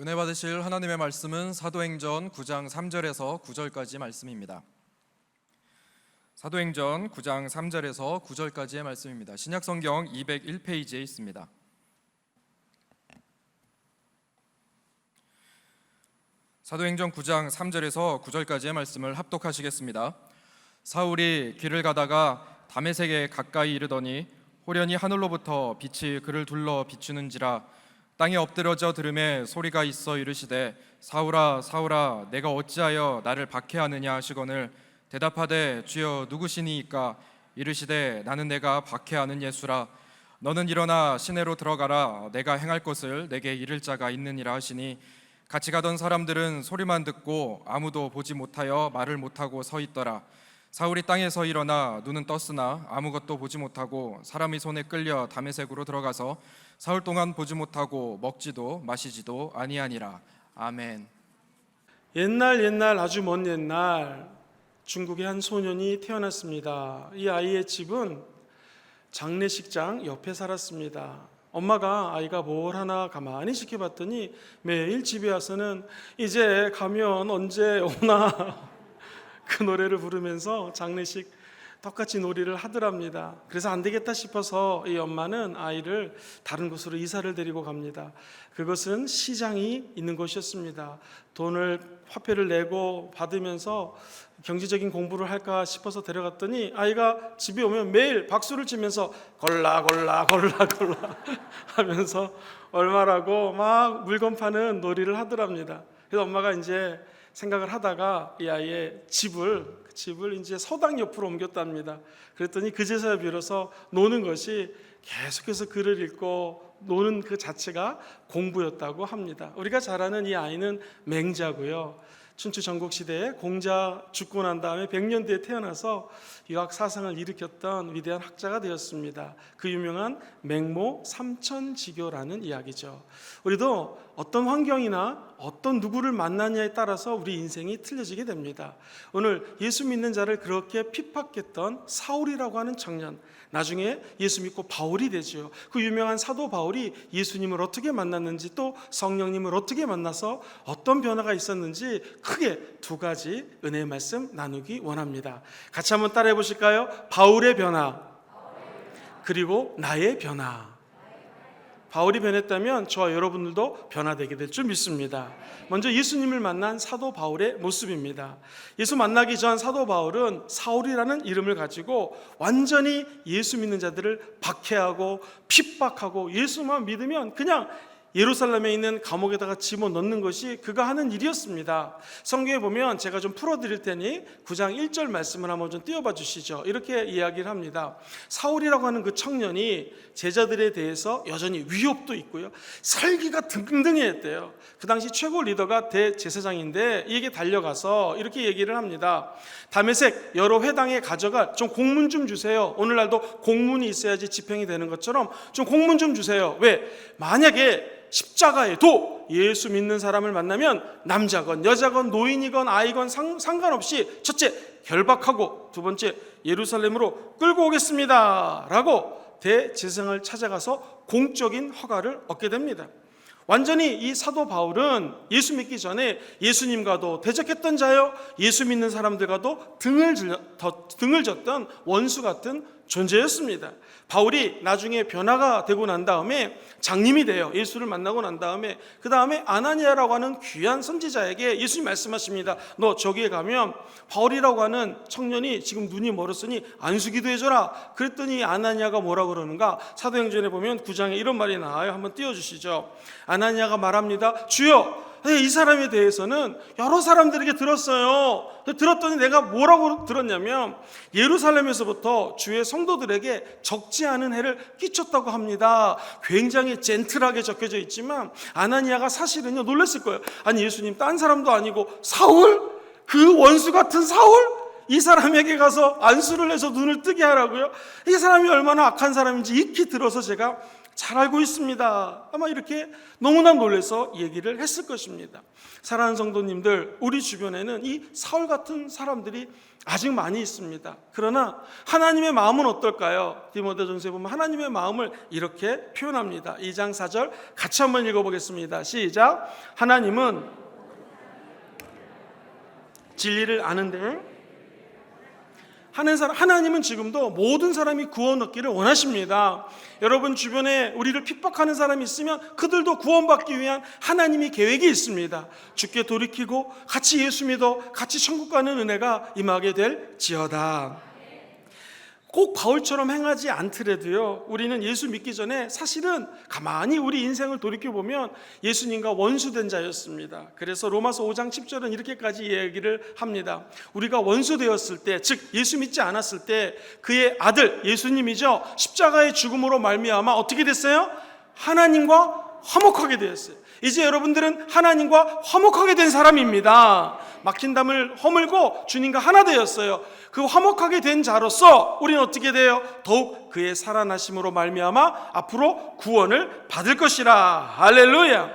은혜 받으실 하나님의 말씀은 사도행전 9장 3절에서 9절까지 말씀입니다. 사도행전 9장 3절에서 9절까지의 말씀입니다. 신약성경 201페이지에 있습니다. 사도행전 9장 3절에서 9절까지의 말씀을 합독하시겠습니다. 사울이 길을 가다가 다메섹에 가까이 이르더니 호련히 하늘로부터 빛이 그를 둘러 비추는지라. 땅에 엎드러져 들음에 소리가 있어 이르시되 사울아 사울아 내가 어찌하여 나를 박해하느냐 하시거늘 대답하되 주여 누구시니이까. 이르시되 나는 내가 박해하는 예수라. 너는 일어나 시내로 들어가라. 내가 행할 것을 내게 이를 자가 있느니라 하시니 같이 가던 사람들은 소리만 듣고 아무도 보지 못하여 말을 못하고 서 있더라. 사울이 땅에서 일어나 눈은 떴으나 아무것도 보지 못하고 사람의 손에 끌려 다메섹으로 들어가서 사흘 동안 보지 못하고 먹지도 마시지도 아니하니라. 아멘. 옛날 아주 먼 옛날 중국의 한 소년이 태어났습니다. 이 아이의 집은 장례식장 옆에 살았습니다. 엄마가 아이가 뭘 하나 가만히 지켜봤더니 매일 집에 와서는 이제 가면 언제 오나 그 노래를 부르면서 장례식 똑같이 놀이를 하더랍니다. 그래서 안 되겠다 싶어서 이 엄마는 아이를 다른 곳으로 이사를 데리고 갑니다. 그것은 시장이 있는 곳이었습니다. 화폐를 내고 받으면서 경제적인 공부를 할까 싶어서 데려갔더니 아이가 집에 오면 매일 박수를 치면서 골라 하면서 얼마라고 막 물건 파는 놀이를 하더랍니다. 그래서 엄마가 이제 생각을 하다가 이 아이의 집을 이제 서당 옆으로 옮겼답니다. 그랬더니 그제서야 비로소 노는 것이 계속해서 글을 읽고 노는 그 자체가 공부였다고 합니다. 우리가 잘 아는 이 아이는 맹자고요. 춘추 전국시대에 공자 죽고 난 다음에 100년 뒤에 태어나서 유학 사상을 일으켰던 위대한 학자가 되었습니다. 그 유명한 맹모 삼천지교라는 이야기죠. 우리도 어떤 환경이나 어떤 누구를 만나냐에 따라서 우리 인생이 틀려지게 됩니다. 오늘 예수 믿는 자를 그렇게 핍박했던 사울이라고 하는 청년, 나중에 예수 믿고 바울이 되죠. 그 유명한 사도 바울이 예수님을 어떻게 만났는지, 또 성령님을 어떻게 만나서 어떤 변화가 있었는지 크게 두 가지 은혜의 말씀 나누기 원합니다. 같이 한번 따라해 보실까요? 바울의 변화, 그리고 나의 변화. 바울이 변했다면 저와 여러분들도 변화되게 될 줄 믿습니다. 먼저 예수님을 만난 사도 바울의 모습입니다. 예수 만나기 전 사도 바울은 사울이라는 이름을 가지고 완전히 예수 믿는 자들을 박해하고 핍박하고, 예수만 믿으면 그냥 예루살렘에 있는 감옥에다가 집어넣는 것이 그가 하는 일이었습니다. 성경에 보면 제가 좀 풀어드릴 테니 9장 1절 말씀을 한번 좀 띄워봐 주시죠. 이렇게 이야기를 합니다. 사울이라고 하는 그 청년이 제자들에 대해서 여전히 위협도 있고요, 살기가 등등했대요. 그 당시 최고 리더가 대제사장인데 이에게 달려가서 이렇게 얘기를 합니다. 다메섹 여러 회당에 가져갈 좀 공문 좀 주세요. 오늘날도 공문이 있어야지 집행이 되는 것처럼 좀 공문 좀 주세요. 왜? 만약에 십자가에도 예수 믿는 사람을 만나면 남자건 여자건 노인이건 아이건 상관없이 첫째 결박하고, 두 번째 예루살렘으로 끌고 오겠습니다 라고 대제사장을 찾아가서 공적인 허가를 얻게 됩니다. 완전히 이 사도 바울은 예수 믿기 전에 예수님과도 대적했던 자요, 예수 믿는 사람들과도 등을 졌던 원수 같은 존재였습니다. 바울이 나중에 변화가 되고 난 다음에 장님이 돼요. 예수를 만나고 난 다음에, 그 다음에 아나니아라고 하는 귀한 선지자에게 예수님 말씀하십니다. 너 저기에 가면 바울이라고 하는 청년이 지금 눈이 멀었으니 안수기도 해줘라. 그랬더니 아나니아가 뭐라 그러는가? 사도행전에 보면 9장에 이런 말이 나와요. 한번 띄워주시죠. 아나니아가 말합니다. 주여, 이 사람에 대해서는 여러 사람들에게 들었어요. 들었더니 내가 뭐라고 들었냐면 예루살렘에서부터 주의 성도들에게 적지 않은 해를 끼쳤다고 합니다. 굉장히 젠틀하게 적혀져 있지만 아나니아가 사실은요 놀랐을 거예요. 아니 예수님, 딴 사람도 아니고 사울? 그 원수 같은 사울? 이 사람에게 가서 안수를 해서 눈을 뜨게 하라고요? 이 사람이 얼마나 악한 사람인지 익히 들어서 제가 잘 알고 있습니다. 아마 이렇게 너무나 놀라서 얘기를 했을 것입니다. 사랑하는 성도님들, 우리 주변에는 이 사울 같은 사람들이 아직 많이 있습니다. 그러나 하나님의 마음은 어떨까요? 디모데전서에 보면 하나님의 마음을 이렇게 표현합니다. 2장 4절 같이 한번 읽어보겠습니다. 시작. 하나님은 진리를 아는데 하는 사람, 하나님은 지금도 모든 사람이 구원 얻기를 원하십니다. 여러분 주변에 우리를 핍박하는 사람이 있으면 그들도 구원받기 위한 하나님의 계획이 있습니다. 주께 돌이키고 같이 예수 믿어 같이 천국 가는 은혜가 임하게 될지어다. 꼭 바울처럼 행하지 않더라도요, 우리는 예수 믿기 전에 사실은 가만히 우리 인생을 돌이켜보면 예수님과 원수된 자였습니다. 그래서 로마서 5장 10절은 이렇게까지 얘기를 합니다. 우리가 원수되었을 때, 즉 예수 믿지 않았을 때 그의 아들 예수님이죠, 십자가의 죽음으로 말미암아 어떻게 됐어요? 하나님과 화목하게 되었어요. 이제 여러분들은 하나님과 화목하게 된 사람입니다. 막힌 담을 허물고 주님과 하나 되었어요. 그 화목하게 된 자로서 우리는 어떻게 돼요? 더욱 그의 살아나심으로 말미암아 앞으로 구원을 받을 것이라. 할렐루야.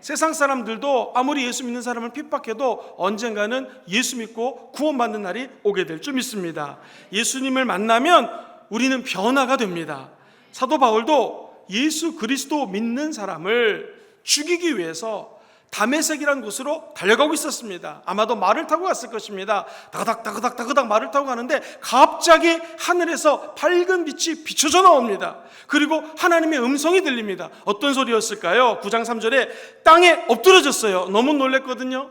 세상 사람들도 아무리 예수 믿는 사람을 핍박해도 언젠가는 예수 믿고 구원받는 날이 오게 될 줄 믿습니다. 예수님을 만나면 우리는 변화가 됩니다. 사도 바울도 예수 그리스도 믿는 사람을 죽이기 위해서 다메섹이라는 곳으로 달려가고 있었습니다. 아마도 말을 타고 갔을 것입니다. 다그닥 말을 타고 가는데 갑자기 하늘에서 밝은 빛이 비춰져 나옵니다. 그리고 하나님의 음성이 들립니다. 어떤 소리였을까요? 9장 3절에 땅에 엎드러졌어요. 너무 놀랐거든요.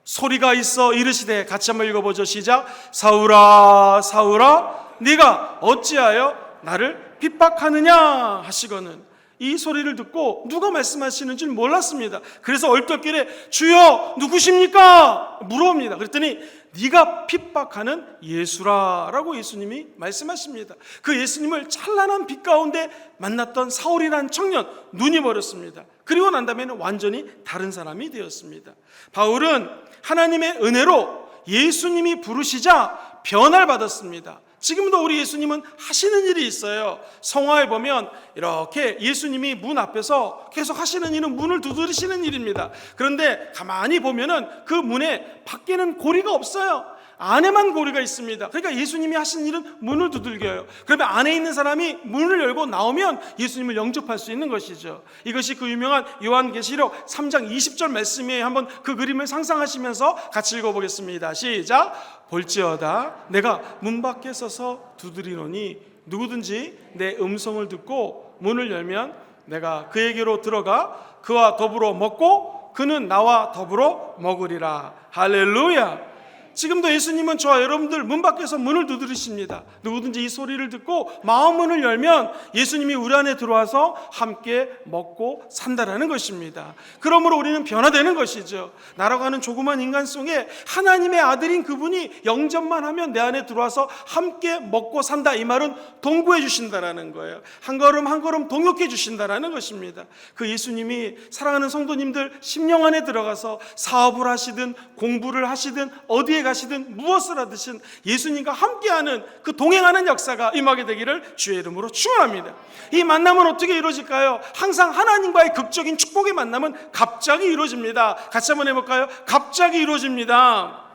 소리가 있어 이르시되, 같이 한번 읽어보죠. 시작. 사울아 사울아 네가 어찌하여 나를 핍박하느냐 하시거늘. 이 소리를 듣고 누가 말씀하시는지 몰랐습니다. 그래서 얼떨결에 주여 누구십니까? 물어봅니다. 그랬더니 네가 핍박하는 예수라 라고 예수님이 말씀하십니다. 그 예수님을 찬란한 빛 가운데 만났던 사울이라는 청년, 눈이 멀었습니다. 그리고 난 다음에는 완전히 다른 사람이 되었습니다. 바울은 하나님의 은혜로 예수님이 부르시자 변화를 받았습니다. 지금도 우리 예수님은 하시는 일이 있어요. 성화에 보면 이렇게 예수님이 문 앞에서 계속 하시는 일은 문을 두드리시는 일입니다. 그런데 가만히 보면은 그 문에 밖에는 고리가 없어요. 안에만 고리가 있습니다. 그러니까 예수님이 하시는 일은 문을 두들겨요. 그러면 안에 있는 사람이 문을 열고 나오면 예수님을 영접할 수 있는 것이죠. 이것이 그 유명한 요한계시록 3장 20절 말씀이에요. 한번 그 그림을 상상하시면서 같이 읽어보겠습니다. 시작. 볼지어다 내가 문 밖에 서서 두드리노니 누구든지 내 음성을 듣고 문을 열면 내가 그에게로 들어가 그와 더불어 먹고 그는 나와 더불어 먹으리라. 할렐루야. 지금도 예수님은 저와 여러분들 문 밖에서 문을 두드리십니다. 누구든지 이 소리를 듣고 마음 문을 열면 예수님이 우리 안에 들어와서 함께 먹고 산다라는 것입니다. 그러므로 우리는 변화되는 것이죠. 나라고 하는 조그만 인간 속에 하나님의 아들인 그분이 영접만 하면 내 안에 들어와서 함께 먹고 산다. 이 말은 동거해 주신다라는 거예요. 한 걸음 한 걸음 동역해 주신다라는 것입니다. 그 예수님이 사랑하는 성도님들 심령 안에 들어가서 사업을 하시든 공부를 하시든 어디에 가시든 무엇을 하듯이 예수님과 함께하는 그 동행하는 역사가 임하게 되기를 주의 이름으로 축원합니다. 이 만남은 어떻게 이루어질까요? 항상 하나님과의 극적인 축복의 만남은 갑자기 이루어집니다. 같이 한번 해볼까요? 갑자기 이루어집니다.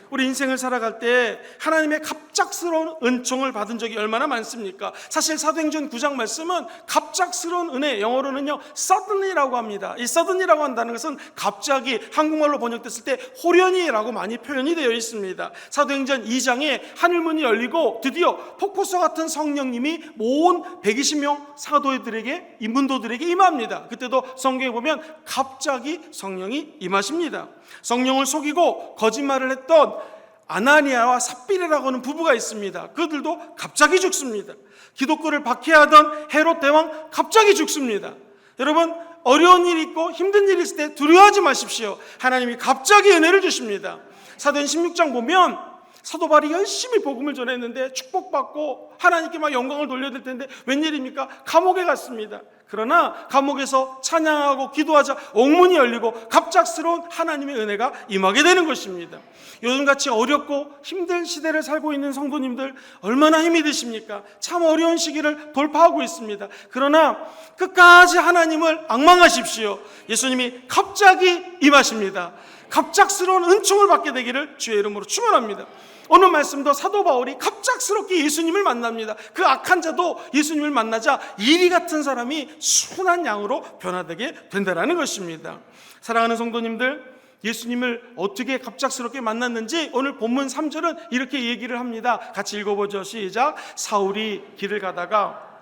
우리 인생을 살아갈 때 하나님의 갑작스러운 은총을 받은 적이 얼마나 많습니까? 사실 사도행전 9장 말씀은 갑작스러운 은혜, 영어로는요 suddenly라고 합니다. 이 suddenly라고 한다는 것은 갑자기, 한국말로 번역됐을 때 호련히라고 많이 표현이 되어 있습니다. 사도행전 2장에 하늘문이 열리고 드디어 폭포수 같은 성령님이 온 120명 사도들에게, 문도들에게 임합니다. 그때도 성경에 보면 갑자기 성령이 임하십니다. 성령을 속이고 거짓말을 했던 아나니아와 삽비라라고 하는 부부가 있습니다. 그들도 갑자기 죽습니다. 기독교를 박해하던 헤롯 대왕 갑자기 죽습니다. 여러분, 어려운 일이 있고 힘든 일이 있을 때 두려워하지 마십시오. 하나님이 갑자기 은혜를 주십니다. 사도행 16장 보면 사도 바울이 열심히 복음을 전했는데 축복받고 하나님께 막 영광을 돌려야 될 텐데 웬일입니까? 감옥에 갔습니다. 그러나 감옥에서 찬양하고 기도하자 옥문이 열리고 갑작스러운 하나님의 은혜가 임하게 되는 것입니다. 요즘같이 어렵고 힘든 시대를 살고 있는 성도님들 얼마나 힘이 드십니까? 참 어려운 시기를 돌파하고 있습니다. 그러나 끝까지 하나님을 앙망하십시오. 예수님이 갑자기 임하십니다. 갑작스러운 은총을 받게 되기를 주의 이름으로 축원합니다. 오늘 말씀도 사도 바울이 갑작스럽게 예수님을 만납니다. 그 악한 자도 예수님을 만나자 이리 같은 사람이 순한 양으로 변화되게 된다는 것입니다. 사랑하는 성도님들, 예수님을 어떻게 갑작스럽게 만났는지 오늘 본문 3절은 이렇게 얘기를 합니다. 같이 읽어보죠. 시작. 사울이 길을 가다가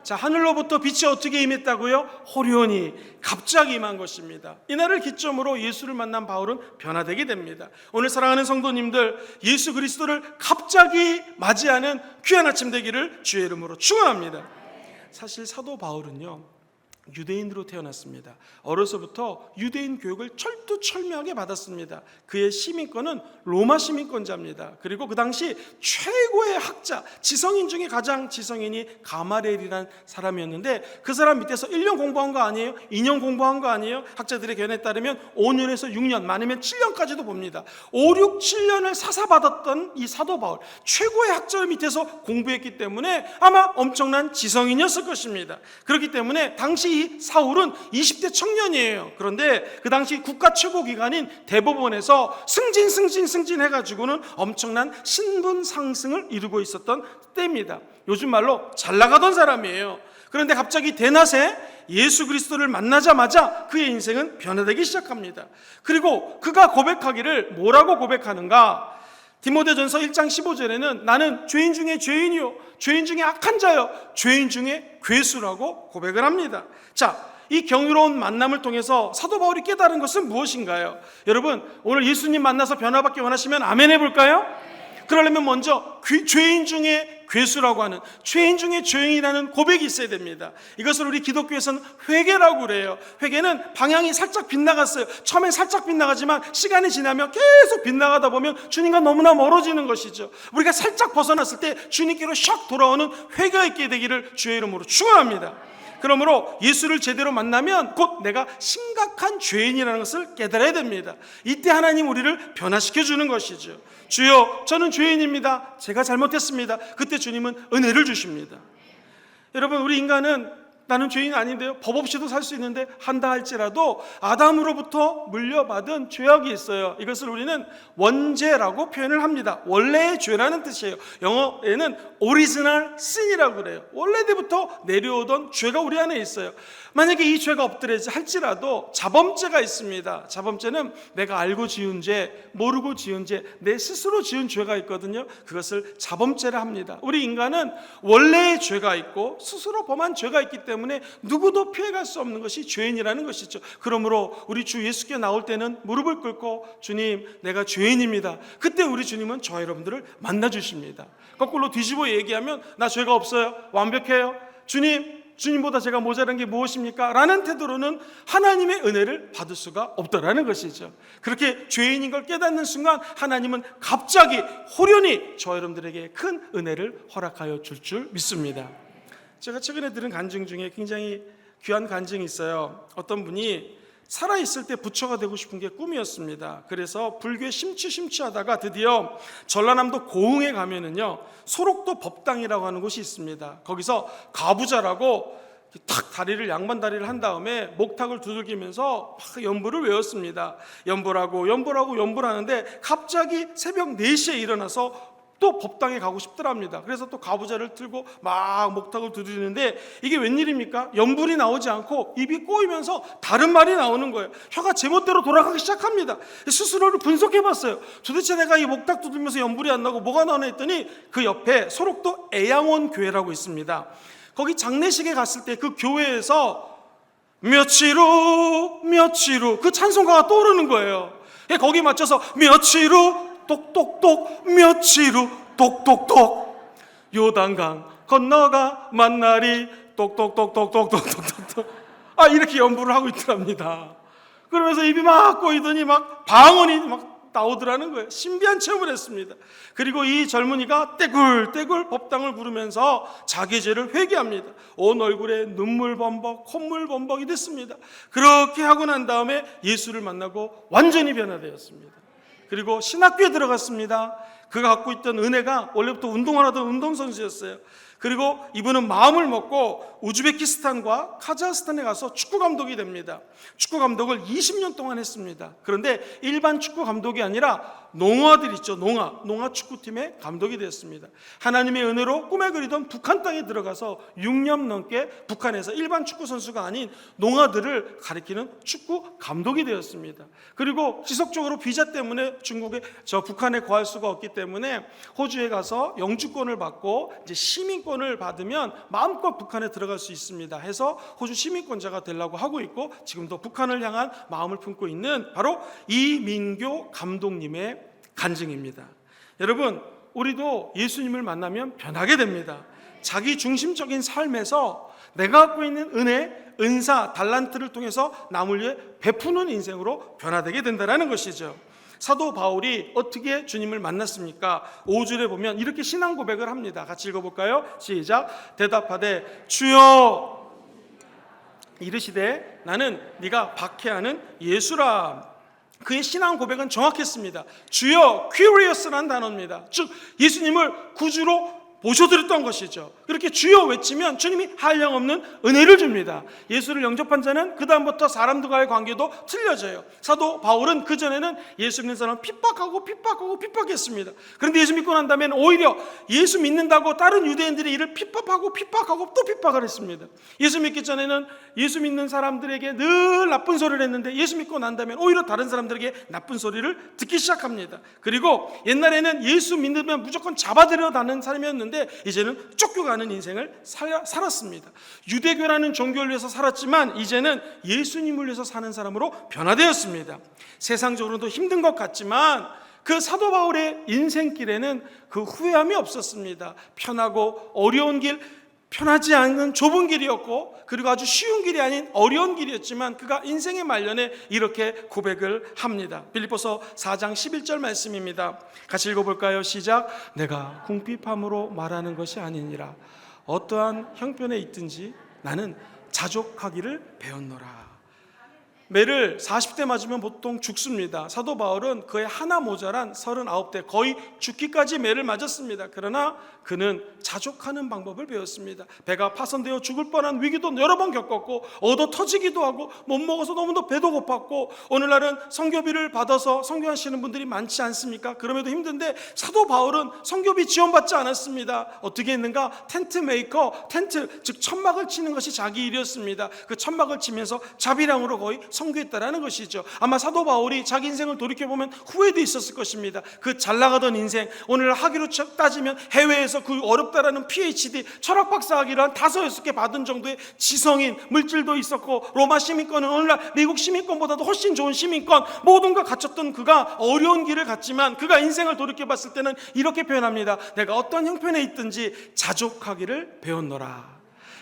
자, 하늘로부터 빛이 어떻게 임했다고요? 호련히 갑자기 임한 것입니다. 이날을 기점으로 예수를 만난 바울은 변화되게 됩니다. 오늘 사랑하는 성도님들, 예수 그리스도를 갑자기 맞이하는 귀한 아침 되기를 주의 이름으로 축원합니다. 사실 사도 바울은요, 유대인으로 태어났습니다. 어려서부터 유대인 교육을 철두철미하게 받았습니다. 그의 시민권은 로마 시민권자입니다. 그리고 그 당시 최고의 학자, 지성인 중에 가장 지성인이 가마리엘이라는 사람이었는데 그 사람 밑에서 1년 공부한 거 아니에요? 2년 공부한 거 아니에요? 학자들의 견해에 따르면 5년에서 6년, 많으면 7년까지도 봅니다. 5, 6, 7년을 사사받았던 이 사도 바울, 최고의 학자를 밑에서 공부했기 때문에 아마 엄청난 지성인이었을 것입니다. 그렇기 때문에 당시 이 사울은 20대 청년이에요. 그런데 그 당시 국가 최고 기관인 대법원에서 승진해가지고는 엄청난 신분 상승을 이루고 있었던 때입니다. 요즘 말로 잘 나가던 사람이에요. 그런데 갑자기 대낮에 예수 그리스도를 만나자마자 그의 인생은 변화되기 시작합니다. 그리고 그가 고백하기를 뭐라고 고백하는가? 디모데전서 1장 15절에는 나는 죄인 중에 죄인이요, 죄인 중에 악한 자요, 죄인 중에 괴수라고 고백을 합니다. 자, 이 경이로운 만남을 통해서 사도 바울이 깨달은 것은 무엇인가요? 여러분, 오늘 예수님 만나서 변화받기 원하시면 아멘 해볼까요? 그러려면 먼저 죄인 중에 괴수라고 하는, 죄인 중에 죄인이라는 고백이 있어야 됩니다. 이것을 우리 기독교에서는 회개라고 그래요. 회개는 방향이 살짝 빗나갔어요. 처음엔 살짝 빗나가지만 시간이 지나면 계속 빗나가다 보면 주님과 너무나 멀어지는 것이죠. 우리가 살짝 벗어났을 때 주님께로 샥 돌아오는 회개가 있게 되기를 주의 이름으로 축원합니다. 그러므로 예수를 제대로 만나면 곧 내가 심각한 죄인이라는 것을 깨달아야 됩니다. 이때 하나님 우리를 변화시켜 주는 것이죠. 주여, 저는 죄인입니다. 제가 잘못했습니다. 그때 주님은 은혜를 주십니다. 여러분, 우리 인간은 나는 죄인 아닌데요, 법 없이도 살 수 있는데 한다 할지라도 아담으로부터 물려받은 죄악이 있어요. 이것을 우리는 원죄라고 표현을 합니다. 원래의 죄라는 뜻이에요. 영어에는 original sin이라고 그래요. 원래부터 내려오던 죄가 우리 안에 있어요. 만약에 이 죄가 없더라 할지라도 자범죄가 있습니다. 자범죄는 내가 알고 지은 죄, 모르고 지은 죄, 내 스스로 지은 죄가 있거든요. 그것을 자범죄라 합니다. 우리 인간은 원래의 죄가 있고 스스로 범한 죄가 있기 때문에 누구도 피해갈 수 없는 것이 죄인이라는 것이죠. 그러므로 우리 주 예수께 나올 때는 무릎을 꿇고 주님, 내가 죄인입니다. 그때 우리 주님은 저와 여러분들을 만나주십니다. 거꾸로 뒤집어 얘기하면 나 죄가 없어요, 완벽해요, 주님보다 제가 모자란 게 무엇입니까? 라는 태도로는 하나님의 은혜를 받을 수가 없다라는 것이죠. 그렇게 죄인인 걸 깨닫는 순간 하나님은 갑자기 호련히 저와 여러분들에게 큰 은혜를 허락하여 줄 줄 믿습니다. 제가 최근에 들은 간증 중에 굉장히 귀한 간증이 있어요. 어떤 분이 살아있을 때 부처가 되고 싶은 게 꿈이었습니다. 그래서 불교에 심취하다가 드디어 전라남도 고흥에 가면은요, 소록도 법당이라고 하는 곳이 있습니다. 거기서 가부자라고 탁 다리를, 양반 다리를 한 다음에 목탁을 두들기면서 막 연부를 외웠습니다. 연부를 하는데 갑자기 새벽 4시에 일어나서 또 법당에 가고 싶더랍니다. 그래서 또 가부좌를 들고 막 목탁을 두드리는데 이게 웬일입니까? 연불이 나오지 않고 입이 꼬이면서 다른 말이 나오는 거예요. 혀가 제멋대로 돌아가기 시작합니다. 스스로를 분석해봤어요. 도대체 내가 이 목탁 두드리면서 연불이 안 나고 뭐가 나오나 했더니 그 옆에 소록도 애양원 교회라고 있습니다. 거기 장례식에 갔을 때 그 교회에서 며칠 후 그 찬송가가 떠오르는 거예요. 거기 맞춰서 며칠 후 똑똑똑, 며칠 후 똑똑똑, 요단강 건너가 만나리 똑똑똑똑똑똑똑똑, 이렇게 연부를 하고 있더랍니다. 그러면서 입이 막 꼬이더니 막 방언이 막 나오더라는 거예요. 신비한 체험을 했습니다. 그리고 이 젊은이가 떼굴떼굴 법당을 부르면서 자기 죄를 회개합니다. 온 얼굴에 눈물 범벅, 콧물 범벅이 됐습니다. 그렇게 하고 난 다음에 예수를 만나고 완전히 변화되었습니다. 그리고 신학교에 들어갔습니다. 그가 갖고 있던 은혜가 원래부터 운동을 하던 운동선수였어요. 그리고 이분은 마음을 먹고 우즈베키스탄과 카자흐스탄에 가서 축구 감독이 됩니다. 축구 감독을 20년 동안 했습니다. 그런데 일반 축구 감독이 아니라 농아들 있죠. 농아 축구팀의 감독이 되었습니다. 하나님의 은혜로 꿈에 그리던 북한 땅에 들어가서 6년 넘게 북한에서 일반 축구 선수가 아닌 농아들을 가리키는 축구 감독이 되었습니다. 그리고 지속적으로 비자 때문에 북한에 거할 수가 없기 때문에 호주에 가서 영주권을 받고 이제 시민권을 받으면 마음껏 북한에 들어갈 수 있습니다. 해서 호주 시민권자가 되려고 하고 있고 지금도 북한을 향한 마음을 품고 있는 바로 이민교 감독님의 간증입니다. 여러분, 우리도 예수님을 만나면 변하게 됩니다. 자기 중심적인 삶에서 내가 갖고 있는 은혜, 은사, 달란트를 통해서 남을 위해 베푸는 인생으로 변화되게 된다는 것이죠. 사도 바울이 어떻게 주님을 만났습니까? 5절에 보면 이렇게 신앙 고백을 합니다. 같이 읽어볼까요? 시작. 대답하되 주여 이르시되 나는 네가 박해하는 예수라. 그의 신앙 고백은 정확했습니다. 주여, curious라는 단어입니다. 즉 예수님을 구주로 모셔드렸던 것이죠. 그렇게 주여 외치면 주님이 한량없는 은혜를 줍니다. 예수를 영접한 자는 그 다음부터 사람들과의 관계도 틀려져요. 사도 바울은 그전에는 예수 믿는 사람을 핍박했습니다. 그런데 예수 믿고 난 다음에는 오히려 예수 믿는다고 다른 유대인들이 이를 핍박하고 또 핍박을 했습니다. 예수 믿기 전에는 예수 믿는 사람들에게 늘 나쁜 소리를 했는데 예수 믿고 난 다음에 오히려 다른 사람들에게 나쁜 소리를 듣기 시작합니다. 그리고 옛날에는 예수 믿으면 무조건 잡아들여다는 사람이었는데 이제는 쫓겨가는 인생을 살았습니다. 유대교라는 종교를 위해서 살았지만 이제는 예수님을 위해서 사는 사람으로 변화되었습니다. 세상적으로도 힘든 것 같지만 그 사도 바울의 인생길에는 그 후회함이 없었습니다. 편하고 어려운 길, 편하지 않은 좁은 길이었고 그리고 아주 쉬운 길이 아닌 어려운 길이었지만 그가 인생의 말년에 이렇게 고백을 합니다. 빌립보서 4장 11절 말씀입니다. 같이 읽어볼까요? 시작. 내가 궁핍함으로 말하는 것이 아니니라. 어떠한 형편에 있든지 나는 자족하기를 배웠노라. 매를 40대 맞으면 보통 죽습니다. 사도 바울은 그의 하나 모자란 39대 거의 죽기까지 매를 맞았습니다. 그러나 그는 자족하는 방법을 배웠습니다. 배가 파손되어 죽을 뻔한 위기도 여러 번 겪었고 얻어 터지기도 하고 못 먹어서 너무도 배도 고팠고 오늘날은 선교비를 받아서 선교하시는 분들이 많지 않습니까? 그럼에도 힘든데 사도 바울은 선교비 지원받지 않았습니다. 어떻게 했는가? 텐트 메이커, 즉 천막을 치는 것이 자기 일이었습니다. 그 천막을 치면서 자비량으로 거의 선교했다라는 것이죠. 아마 사도 바울이 자기 인생을 돌이켜보면 후회도 있었을 것입니다. 그 잘 나가던 인생, 오늘 학위로 따지면 해외에서 그 어렵다라는 PhD 철학 박사 학위를 한 5-6개 받은 정도의 지성인, 물질도 있었고 로마 시민권은 오늘날 미국 시민권보다도 훨씬 좋은 시민권, 모든 걸 갖췄던 그가 어려운 길을 갔지만 그가 인생을 돌이켜봤을 때는 이렇게 표현합니다. 내가 어떤 형편에 있든지 자족하기를 배웠노라.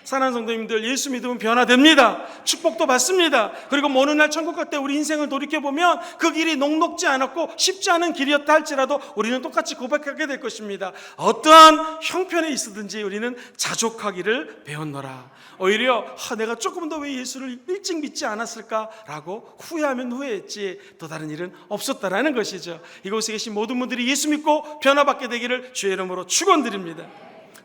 사랑하는 성도님들, 예수 믿으면 변화됩니다. 축복도 받습니다. 그리고 어느 날 천국 갈 때 우리 인생을 돌이켜보면 그 길이 녹록지 않았고 쉽지 않은 길이었다 할지라도 우리는 똑같이 고백하게 될 것입니다. 어떠한 형편에 있으든지 우리는 자족하기를 배웠노라. 오히려 내가 조금 더 왜 예수를 일찍 믿지 않았을까라고 후회하면 후회했지 또 다른 일은 없었다라는 것이죠. 이곳에 계신 모든 분들이 예수 믿고 변화받게 되기를 주의 이름으로 축원드립니다.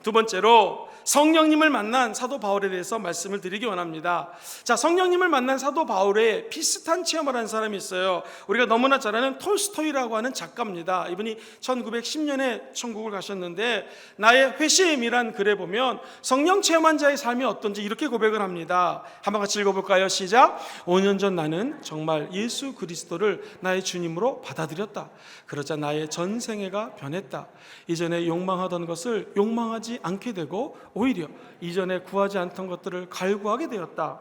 두 번째로 성령님을 만난 사도 바울에 대해서 말씀을 드리기 원합니다. 자, 성령님을 만난 사도 바울에 비슷한 체험을 한 사람이 있어요. 우리가 너무나 잘 아는 톨스토이라고 하는 작가입니다. 이분이 1910년에 천국을 가셨는데 나의 회심이란 글에 보면 성령 체험한 자의 삶이 어떤지 이렇게 고백을 합니다. 한번 같이 읽어볼까요? 시작. 5년 전 나는 정말 예수 그리스도를 나의 주님으로 받아들였다. 그러자 나의 전생애가 변했다. 이전에 욕망하던 것을 욕망하지 않게 되고 오히려 이전에 구하지 않던 것들을 갈구하게 되었다.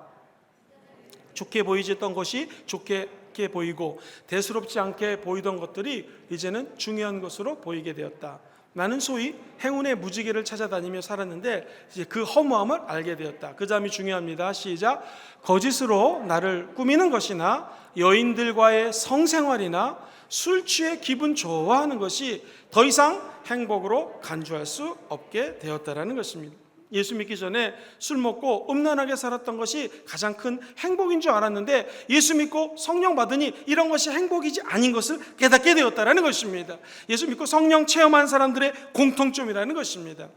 좋게 보이지 했던 것이 좋게 보이고 대수롭지 않게 보이던 것들이 이제는 중요한 것으로 보이게 되었다. 나는 소위 행운의 무지개를 찾아다니며 살았는데 이제 그 허무함을 알게 되었다. 그 점이 중요합니다. 시작. 거짓으로 나를 꾸미는 것이나 여인들과의 성생활이나 술 취해 기분 좋아하는 것이 더 이상 행복으로 간주할 수 없게 되었다라는 것입니다. 예수 믿기 전에 술 먹고 음란하게 살았던 것이 가장 큰 행복인 줄 알았는데 예수 믿고 성령 받으니 이런 것이 행복이지 아닌 것을 깨닫게 되었다라는 것입니다. 예수 믿고 성령 체험한 사람들의 공통점이라는 것입니다.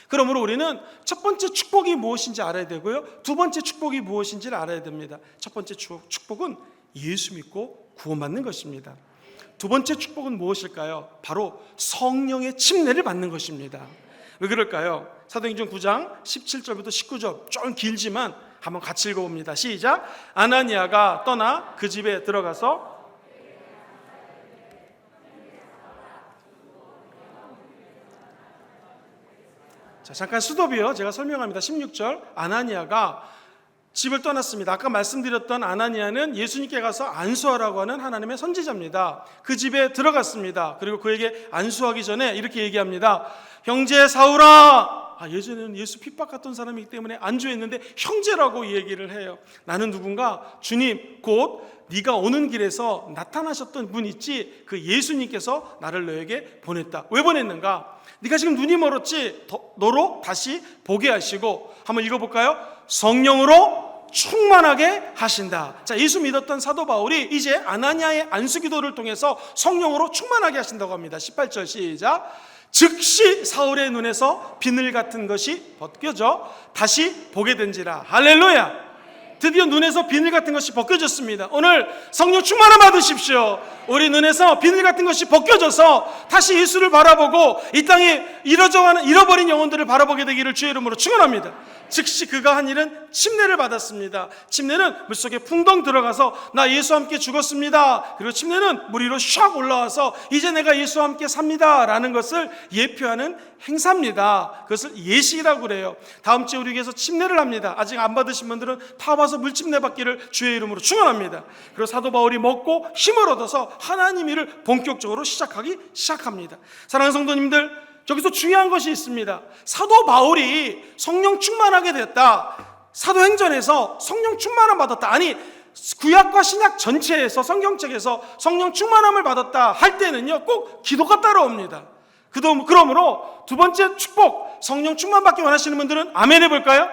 그러므로 우리는 첫 번째 축복이 무엇인지 알아야 되고요, 두 번째 축복이 무엇인지를 알아야 됩니다. 첫 번째 축복은 예수 믿고 구원받는 것입니다. 두 번째 축복은 무엇일까요? 바로 성령의 침례를 받는 것입니다. 왜 그럴까요? 사도행전 9장 17절부터 19절 좀 길지만 한번 같이 읽어봅니다. 시작. 아나니아가 떠나 그 집에 들어가서 자, 잠깐 스톱이요. 제가 설명합니다. 16절. 아나니아가 집을 떠났습니다. 아까 말씀드렸던 아나니아는 예수님께 가서 안수하라고 하는 하나님의 선지자입니다. 그 집에 들어갔습니다. 그리고 그에게 안수하기 전에 이렇게 얘기합니다. 형제 사울아. 예전에는 예수 핍박했던 사람이기 때문에 안주했는데 형제라고 얘기를 해요. 나는 누군가? 주님, 곧 네가 오는 길에서 나타나셨던 분 있지? 그 예수님께서 나를 너에게 보냈다. 왜 보냈는가? 네가 지금 눈이 멀었지? 너로 다시 보게 하시고, 한번 읽어볼까요? 성령으로 충만하게 하신다. 자, 예수 믿었던 사도 바울이 이제 아나니아의 안수기도를 통해서 성령으로 충만하게 하신다고 합니다. 18절 시작. 즉시 사울의 눈에서 비늘 같은 것이 벗겨져 다시 보게 된지라. 할렐루야. 드디어 눈에서 비늘 같은 것이 벗겨졌습니다. 오늘 성령 충만함 받으십시오. 우리 눈에서 비늘 같은 것이 벗겨져서 다시 예수를 바라보고 이 땅에 잃어버린 영혼들을 바라보게 되기를 주의 이름으로 축원합니다. 즉시 그가 한 일은 침례를 받았습니다. 침례는 물속에 풍덩 들어가서 나 예수와 함께 죽었습니다. 그리고 침례는 물 위로 샥 올라와서 이제 내가 예수와 함께 삽니다 라는 것을 예표하는 행사입니다. 그것을 예식이라고 그래요. 다음 주에 우리 교회에서 침례를 합니다. 아직 안 받으신 분들은 다 와서 물침례 받기를 주의 이름으로 축원합니다. 그리고 사도 바울이 먹고 힘을 얻어서 하나님 일을 본격적으로 시작합니다. 사랑하는 성도님들, 여기서 중요한 것이 있습니다. 사도 바울이 성령 충만하게 됐다, 사도행전에서 성령 충만함 받았다, 아니 구약과 신약 전체에서 성경책에서 성령 충만함을 받았다 할 때는요 꼭 기도가 따라옵니다. 그러므로 두 번째 축복, 성령 충만 받기 원하시는 분들은 아멘 해볼까요?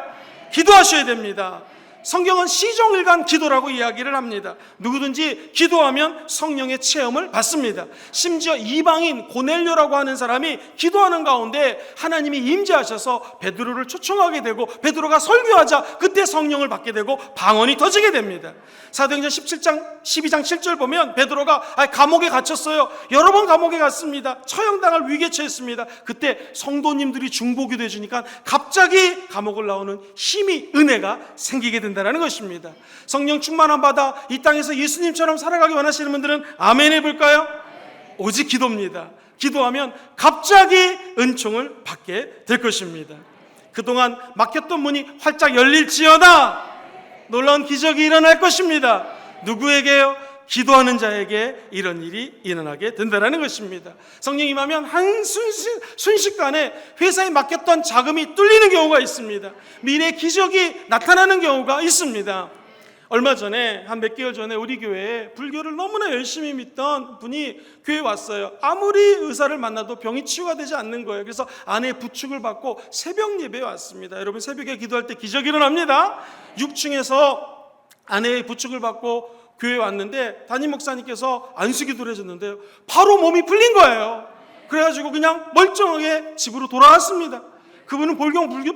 기도하셔야 됩니다. 성경은 시종일관 기도라고 이야기를 합니다. 누구든지 기도하면 성령의 체험을 받습니다. 심지어 이방인 고넬료라고 하는 사람이 기도하는 가운데 하나님이 임재하셔서 베드로를 초청하게 되고 베드로가 설교하자 그때 성령을 받게 되고 방언이 터지게 됩니다. 사도행전 12장 7절 보면 베드로가 감옥에 갇혔어요. 여러 번 감옥에 갔습니다. 처형당할 위기에 처했습니다. 그때 성도님들이 중보기도 해주니까 갑자기 감옥을 나오는 힘이, 은혜가 생기게 된다는 것입니다. 성령 충만함 받아 이 땅에서 예수님처럼 살아가기 원하시는 분들은 아멘 해볼까요? 오직 기도입니다. 기도하면 갑자기 은총을 받게 될 것입니다. 그동안 막혔던 문이 활짝 열릴지어다. 놀라운 기적이 일어날 것입니다. 누구에게요? 기도하는 자에게 이런 일이 일어나게 된다는 것입니다. 성령 임하면 한 순식간에 회사에 맡겼던 자금이 뚫리는 경우가 있습니다. 미래 기적이 나타나는 경우가 있습니다. 얼마 전에, 한 몇 개월 전에 우리 교회에 불교를 너무나 열심히 믿던 분이 교회에 왔어요. 아무리 의사를 만나도 병이 치유가 되지 않는 거예요. 그래서 아내의 부축을 받고 새벽 예배에 왔습니다. 여러분, 새벽에 기도할 때 기적이 일어납니다. 6층에서 아내의 부축을 받고 교회에 왔는데 담임 목사님께서 안수기도를 해줬는데요, 바로 몸이 풀린 거예요. 그래가지고 그냥 멀쩡하게 집으로 돌아왔습니다. 그분은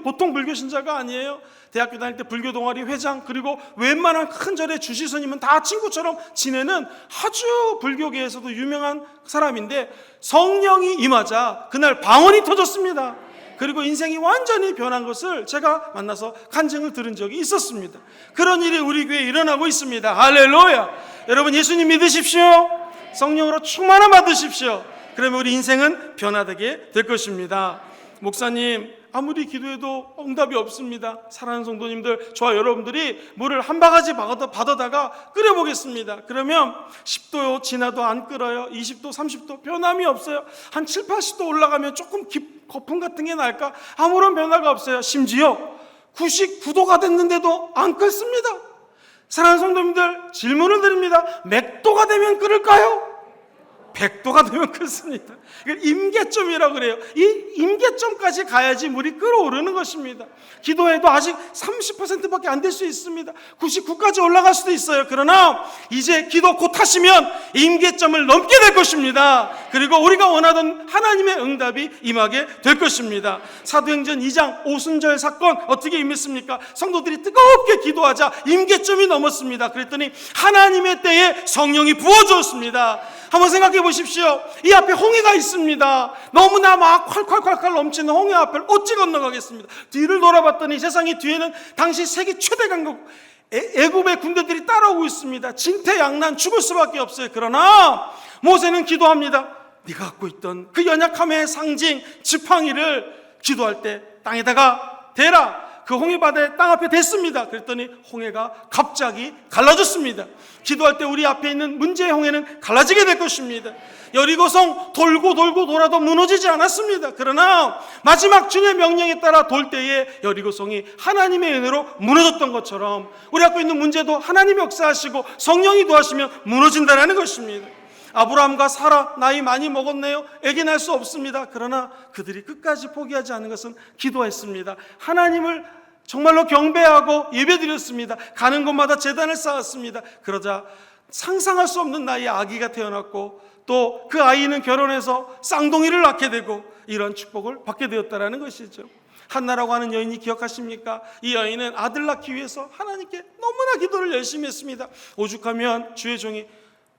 보통 불교 신자가 아니에요. 대학교 다닐 때 불교 동아리 회장, 그리고 웬만한 큰 절의 주시스님은 다 친구처럼 지내는 아주 불교계에서도 유명한 사람인데 성령이 임하자 그날 방언이 터졌습니다. 그리고 인생이 완전히 변한 것을 제가 만나서 간증을 들은 적이 있었습니다. 그런 일이 우리 교회에 일어나고 있습니다. 할렐루야. 여러분, 예수님 믿으십시오. 성령으로 충만함 받으십시오. 그러면 우리 인생은 변화되게 될 것입니다. 목사님, 아무리 기도해도 응답이 없습니다. 사랑하는 성도님들, 저와 여러분들이 물을 한 바가지 받아다가 끓여보겠습니다. 그러면 10도 지나도 안 끓어요. 20도, 30도 변함이 없어요. 한 7, 80도 올라가면 조금 거품 같은 게 날까? 아무런 변화가 없어요. 심지어 99도가 됐는데도 안 끓습니다. 사랑하는 성도님들, 질문을 드립니다. 몇 도가 되면 끓을까요? 100도가 되면 끓습니다. 이걸 임계점이라고 그래요. 이 임계점까지 가야지 물이 끓어오르는 것입니다. 기도해도 아직 30%밖에 안 될 수 있습니다. 99까지 올라갈 수도 있어요. 그러나 이제 기도 곧 하시면 임계점을 넘게 될 것입니다. 그리고 우리가 원하던 하나님의 응답이 임하게 될 것입니다. 사도행전 2장 오순절 사건 어떻게 임했습니까? 성도들이 뜨겁게 기도하자 임계점이 넘었습니다. 그랬더니 하나님의 때에 성령이 부어주었습니다. 한번 생각해 보십시오. 이 앞에 홍해가 있습니다. 너무나 막 콸콸콸콸 넘치는 홍해 앞을 어찌 건너가겠습니다. 뒤를 돌아봤더니 세상의 뒤에는 당시 세계 최대 강국 애굽의 군대들이 따라오고 있습니다. 진퇴양난 죽을 수밖에 없어요. 그러나 모세는 기도합니다. 네가 갖고 있던 그 연약함의 상징 지팡이를 기도할 때 땅에다가 대라. 그 홍해바다에 땅 앞에 댔습니다. 그랬더니 홍해가 갑자기 갈라졌습니다. 기도할 때 우리 앞에 있는 문제의 홍해는 갈라지게 될 것입니다. 여리고성 돌고 돌아도 무너지지 않았습니다. 그러나 마지막 주의 명령에 따라 돌 때에 여리고성이 하나님의 은혜로 무너졌던 것처럼 우리 앞에 있는 문제도 하나님이 역사하시고 성령이 도와주시면 무너진다는 것입니다. 아브라함과 사라 나이 많이 먹었네요. 애기 낳을 수 없습니다. 그러나 그들이 끝까지 포기하지 않은 것은 기도했습니다. 하나님을 정말로 경배하고 예배드렸습니다. 가는 곳마다 제단을 쌓았습니다. 그러자 상상할 수 없는 나이에 아기가 태어났고 또 그 아이는 결혼해서 쌍둥이를 낳게 되고 이런 축복을 받게 되었다는 것이죠. 한나라고 하는 여인이 기억하십니까? 이 여인은 아들 낳기 위해서 하나님께 너무나 기도를 열심히 했습니다. 오죽하면 주의 종이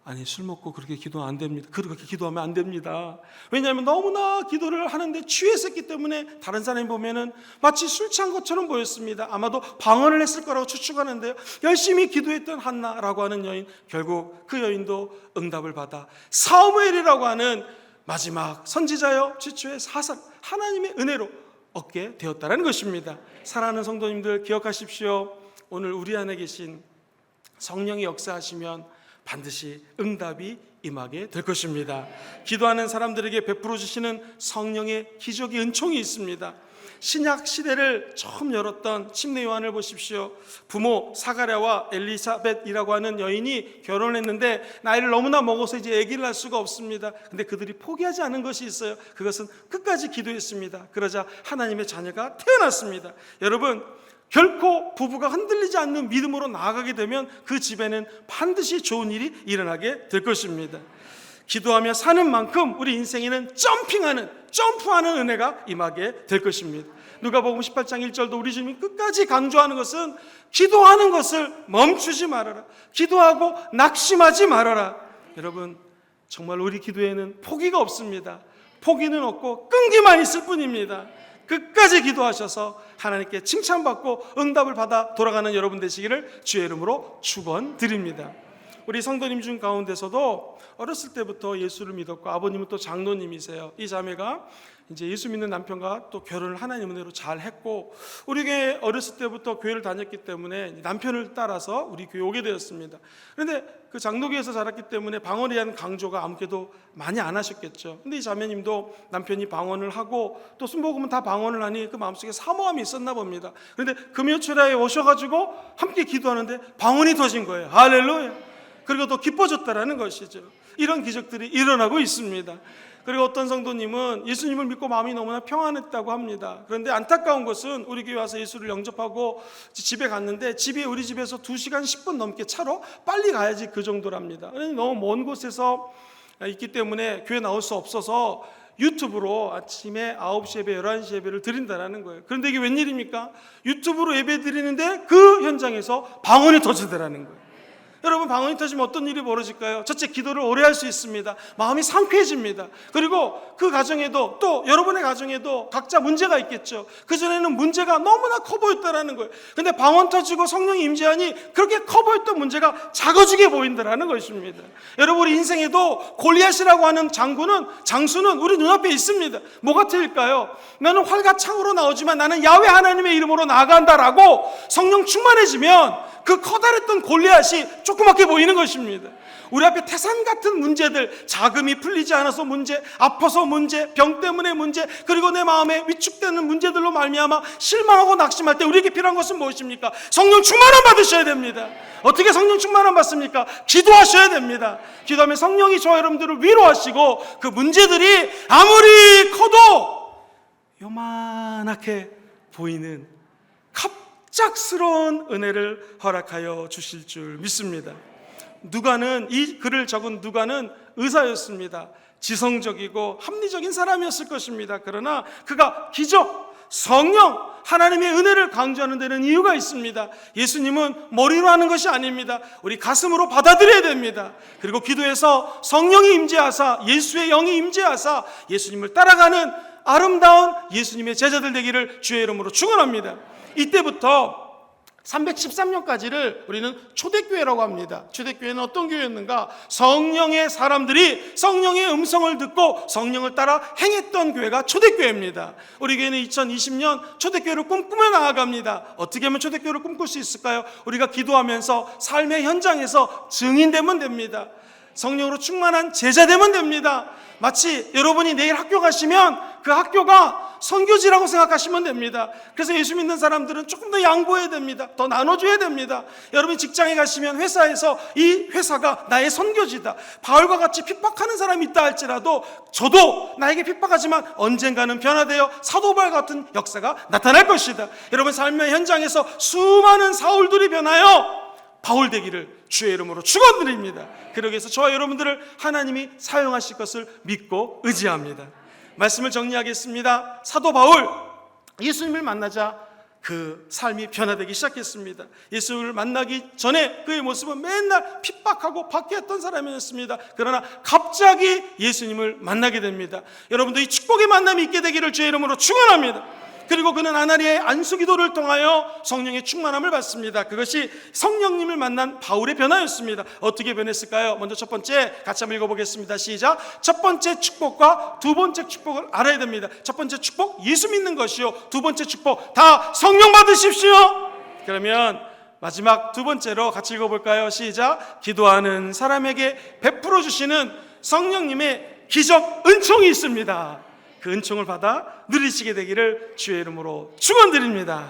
아니 술 먹고 그렇게 기도하면 안 됩니다. 그렇게 기도하면 안 됩니다. 왜냐하면 너무나 기도를 하는데 취했었기 때문에 다른 사람이 보면은 마치 술 취한 것처럼 보였습니다. 아마도 방언을 했을 거라고 추측하는데요. 열심히 기도했던 한나라고 하는 여인, 결국 그 여인도 응답을 받아 사무엘이라고 하는 마지막 선지자여 최초의 사사 하나님의 은혜로 얻게 되었다는 것입니다. 사랑하는 성도님들 기억하십시오. 오늘 우리 안에 계신 성령이 역사하시면 반드시 응답이 임하게 될 것입니다. 기도하는 사람들에게 베풀어 주시는 성령의 기적의 은총이 있습니다. 신약 시대를 처음 열었던 침례 요한을 보십시오. 부모 사가랴와 엘리사벳이라고 하는 여인이 결혼했는데 나이를 너무나 먹어서 이제 아기를 낳을 수가 없습니다. 근데 그들이 포기하지 않은 것이 있어요. 그것은 끝까지 기도했습니다. 그러자 하나님의 자녀가 태어났습니다. 여러분, 결코 부부가 흔들리지 않는 믿음으로 나아가게 되면 그 집에는 반드시 좋은 일이 일어나게 될 것입니다. 기도하며 사는 만큼 우리 인생에는 점프하는 은혜가 임하게 될 것입니다. 누가복음 18장 1절도 우리 주님이 끝까지 강조하는 것은 기도하는 것을 멈추지 말아라. 기도하고 낙심하지 말아라. 여러분, 정말 우리 기도에는 포기가 없습니다. 포기는 없고 끈기만 있을 뿐입니다. 끝까지 기도하셔서 하나님께 칭찬받고 응답을 받아 돌아가는 여러분 되시기를 주의 이름으로 축원드립니다. 우리 성도님 중 가운데서도 어렸을 때부터 예수를 믿었고 아버님은 또 장로님이세요. 이 자매가 이제 예수 믿는 남편과 또 결혼을 하나님 은혜로 잘 했고 우리 교회 어렸을 때부터 교회를 다녔기 때문에 남편을 따라서 우리 교회 오게 되었습니다. 그런데 그 장로교에서 자랐기 때문에 방언에 대한 강조가 아무래도 많이 안 하셨겠죠. 근데 이 자매님도 남편이 방언을 하고 또 순복음은 다 방언을 하니 그 마음속에 사모함이 있었나 봅니다. 그런데 금요철야에 오셔가지고 함께 기도하는데 방언이 터진 거예요. 할렐루야. 그리고 또 기뻐졌다라는 것이죠. 이런 기적들이 일어나고 있습니다. 그리고 어떤 성도님은 예수님을 믿고 마음이 너무나 평안했다고 합니다. 그런데 안타까운 것은 우리 교회 와서 예수를 영접하고 집에 갔는데 집이 우리 집에서 2시간 10분 넘게 차로 빨리 가야지 그 정도랍니다. 너무 먼 곳에서 있기 때문에 교회 나올 수 없어서 유튜브로 아침에 9시 예배, 11시 예배를 드린다는 거예요. 그런데 이게 웬일입니까? 유튜브로 예배 드리는데 그 현장에서 방언이 터지더라는 거예요. 여러분, 방언이 터지면 어떤 일이 벌어질까요? 첫째, 기도를 오래 할 수 있습니다. 마음이 상쾌해집니다. 그리고 그 가정에도, 또 여러분의 가정에도 각자 문제가 있겠죠. 그전에는 문제가 너무나 커 보였다라는 거예요. 근데 방언 터지고 성령이 임재하니 그렇게 커 보였던 문제가 작아지게 보인다라는 것입니다. 여러분, 우리 인생에도 골리앗이라고 하는 장수는 우리 눈앞에 있습니다. 뭐가 틀릴까요? 나는 활과 창으로 나오지만 나는 야훼 하나님의 이름으로 나아간다라고 성령 충만해지면 그 커다랬던 골리앗이 조그맣게 보이는 것입니다. 우리 앞에 태산 같은 문제들, 자금이 풀리지 않아서 문제, 아파서 문제, 병 때문에 문제, 그리고 내 마음에 위축되는 문제들로 말미암아 실망하고 낙심할 때 우리에게 필요한 것은 무엇입니까? 성령 충만함 받으셔야 됩니다. 어떻게 성령 충만함 받습니까? 기도하셔야 됩니다. 기도하면 성령이 저와 여러분들을 위로하시고 그 문제들이 아무리 커도 요만하게 보이는 갑작스러운 은혜를 허락하여 주실 줄 믿습니다. 이 글을 적은 누가는 의사였습니다. 지성적이고 합리적인 사람이었을 것입니다. 그러나 그가 기적, 성령, 하나님의 은혜를 강조하는 데는 이유가 있습니다. 예수님은 머리로 하는 것이 아닙니다. 우리 가슴으로 받아들여야 됩니다. 그리고 기도해서 성령이 임재하사, 예수의 영이 임재하사 예수님을 따라가는 아름다운 예수님의 제자들 되기를 주의 이름으로 축원합니다. 이때부터 313년까지를 우리는 초대교회라고 합니다. 초대교회는 어떤 교회였는가? 성령의 사람들이 성령의 음성을 듣고 성령을 따라 행했던 교회가 초대교회입니다. 우리 교회는 2020년 초대교회를 꿈꾸며 나아갑니다. 어떻게 하면 초대교회를 꿈꿀 수 있을까요? 우리가 기도하면서 삶의 현장에서 증인되면 됩니다. 성령으로 충만한 제자 되면 됩니다. 마치 여러분이 내일 학교 가시면 그 학교가 선교지라고 생각하시면 됩니다. 그래서 예수 믿는 사람들은 조금 더 양보해야 됩니다. 더 나눠줘야 됩니다. 여러분이 직장에 가시면 회사에서 이 회사가 나의 선교지다. 바울과 같이 핍박하는 사람이 있다 할지라도 저도 나에게 핍박하지만 언젠가는 변화되어 사도 바울 같은 역사가 나타날 것이다. 여러분 삶의 현장에서 수많은 사울들이 변하여 바울 되기를 주의 이름으로 축원드립니다. 그러기 위해서 저와 여러분들을 하나님이 사용하실 것을 믿고 의지합니다. 말씀을 정리하겠습니다. 사도 바울, 예수님을 만나자 그 삶이 변화되기 시작했습니다. 예수님을 만나기 전에 그의 모습은 맨날 핍박하고 박해했던 사람이었습니다. 그러나 갑자기 예수님을 만나게 됩니다. 여러분도 이 축복의 만남이 있게 되기를 주의 이름으로 축원합니다. 그리고 그는 아나니아의 안수기도를 통하여 성령의 충만함을 받습니다. 그것이 성령님을 만난 바울의 변화였습니다. 어떻게 변했을까요? 먼저 첫 번째 같이 한번 읽어보겠습니다. 시작. 첫 번째 축복과 두 번째 축복을 알아야 됩니다. 첫 번째 축복, 예수 믿는 것이요. 두 번째 축복, 다 성령 받으십시오. 그러면 마지막 두 번째로 같이 읽어볼까요? 시작. 기도하는 사람에게 베풀어 주시는 성령님의 기적 은총이 있습니다. 그 은총을 받아 누리시게 되기를 주의 이름으로 축원드립니다.